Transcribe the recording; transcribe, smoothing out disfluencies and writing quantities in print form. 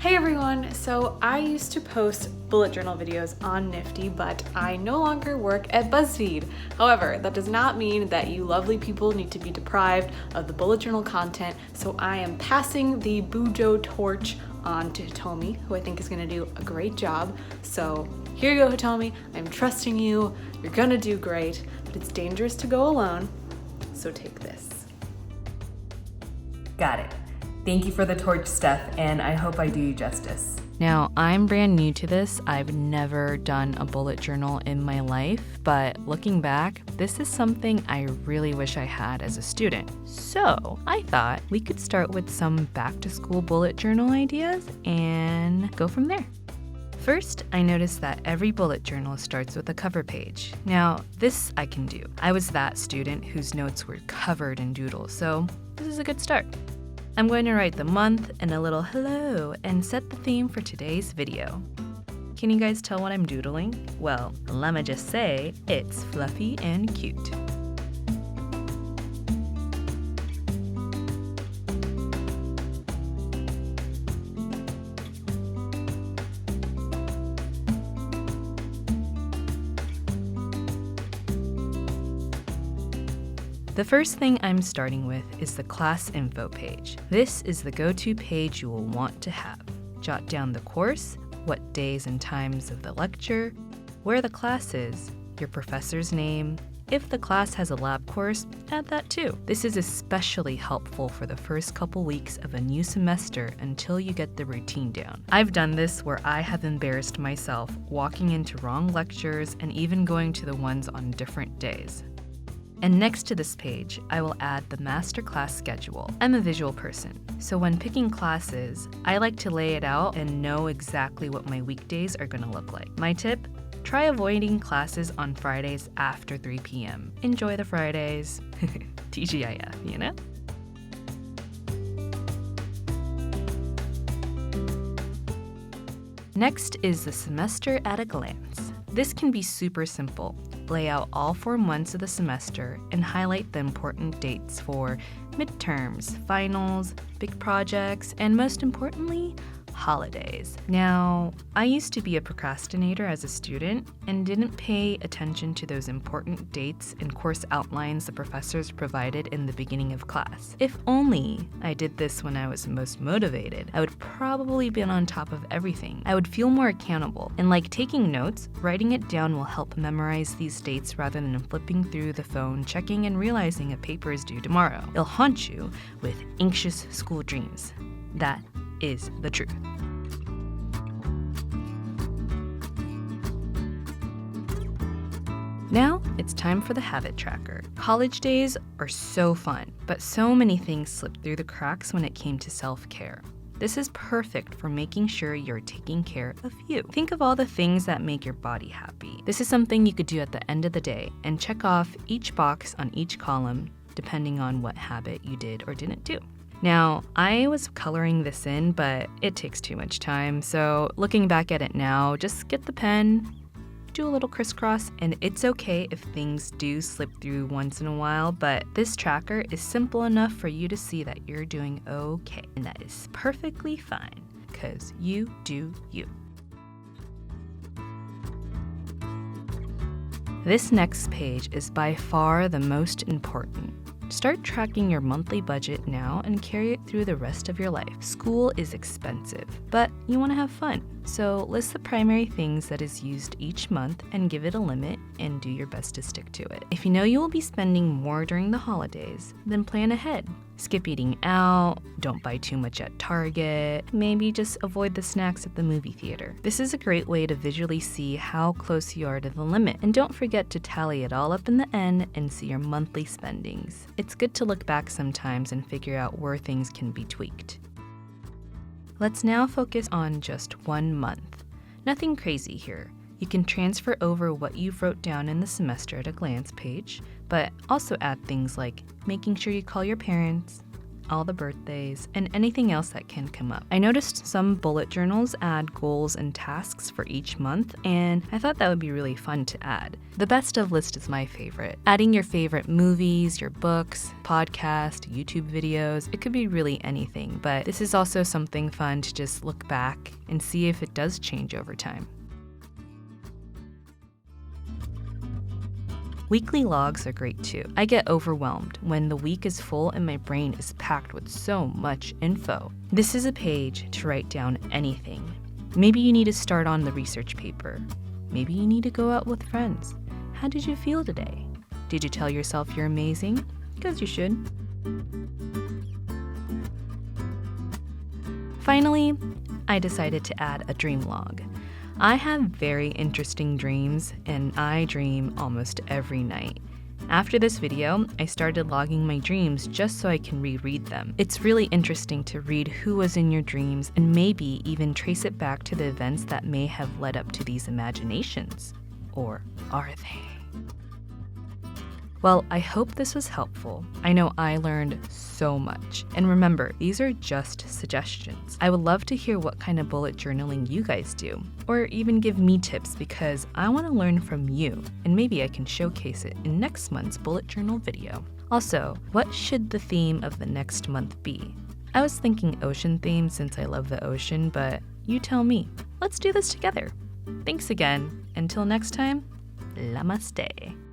Hey everyone! So I used to post bullet journal videos on Nifty, but I no longer work at BuzzFeed. However, that does not mean that you lovely people need to be deprived of the bullet journal content, so I am passing the Bujo torch on to Hitomi, who I think is going to do a great job. So here you go, Hitomi. I'm trusting you. You're going to do great, but it's dangerous to go alone, so take this. Got it. Thank you for the torch, Steph, and I hope I do you justice. Now, I'm brand new to this. I've never done a bullet journal in my life, but looking back, this is something I really wish I had as a student. So I thought we could start with some back-to-school bullet journal ideas and go from there. First, I noticed that every bullet journal starts with a cover page. Now, this I can do. I was that student whose notes were covered in doodles, so this is a good start. I'm going to write the month and a little hello and set the theme for today's video. Can you guys tell what I'm doodling? Well, let me just say, it's fluffy and cute. The first thing I'm starting with is the class info page. This is the go-to page you will want to have. Jot down the course, what days and times of the lecture, where the class is, your professor's name. If the class has a lab course, add that too. This is especially helpful for the first couple weeks of a new semester until you get the routine down. I've done this where I have embarrassed myself walking into wrong lectures and even going to the ones on different days. And next to this page, I will add the masterclass schedule. I'm a visual person, so when picking classes, I like to lay it out and know exactly what my weekdays are going to look like. My tip? Try avoiding classes on Fridays after 3 p.m. Enjoy the Fridays. TGIF, you know? Next is the semester at a glance. This can be super simple. Lay out all 4 months of the semester and highlight the important dates for midterms, finals, big projects, and most importantly, holidays. Now, I used to be a procrastinator as a student and didn't pay attention to those important dates and course outlines the professors provided in the beginning of class. If only I did this when I was most motivated, I would probably be on top of everything. I would feel more accountable. And like taking notes, writing it down will help memorize these dates rather than flipping through the phone, checking and realizing a paper is due tomorrow. It'll haunt you with anxious school dreams. That is the truth. Now, it's time for the habit tracker. College days are so fun, but so many things slipped through the cracks when it came to self-care. This is perfect for making sure you're taking care of you. Think of all the things that make your body happy. This is something you could do at the end of the day and check off each box on each column, depending on what habit you did or didn't do. Now, I was coloring this in, but it takes too much time, so looking back at it now, just get the pen, do a little crisscross, and it's okay if things do slip through once in a while, but this tracker is simple enough for you to see that you're doing okay, and that is perfectly fine, because you do you. This next page is by far the most important. Start tracking your monthly budget now and carry it through the rest of your life. School is expensive, but you want to have fun. So list the primary things that is used each month and give it a limit and do your best to stick to it. If you know you will be spending more during the holidays, then plan ahead. Skip eating out, don't buy too much at Target, maybe just avoid the snacks at the movie theater. This is a great way to visually see how close you are to the limit, and don't forget to tally it all up in the end and see your monthly spendings. It's good to look back sometimes and figure out where things can be tweaked. Let's now focus on just 1 month. Nothing crazy here. You can transfer over what you've wrote down in the semester at a glance page, but also add things like making sure you call your parents, all the birthdays, and anything else that can come up. I noticed some bullet journals add goals and tasks for each month, and I thought that would be really fun to add. The best of list is my favorite. Adding your favorite movies, your books, podcast, YouTube videos, it could be really anything, but this is also something fun to just look back and see if it does change over time. Weekly logs are great too. I get overwhelmed when the week is full and my brain is packed with so much info. This is a page to write down anything. Maybe you need to start on the research paper. Maybe you need to go out with friends. How did you feel today? Did you tell yourself you're amazing? Because you should. Finally, I decided to add a dream log. I have very interesting dreams, and I dream almost every night. After this video, I started logging my dreams just so I can reread them. It's really interesting to read who was in your dreams and maybe even trace it back to the events that may have led up to these imaginations. Or are they? Well, I hope this was helpful. I know I learned so much. And remember, these are just suggestions. I would love to hear what kind of bullet journaling you guys do, or even give me tips because I want to learn from you, and maybe I can showcase it in next month's bullet journal video. Also, what should the theme of the next month be? I was thinking ocean theme since I love the ocean, but you tell me. Let's do this together. Thanks again. Until next time, namaste.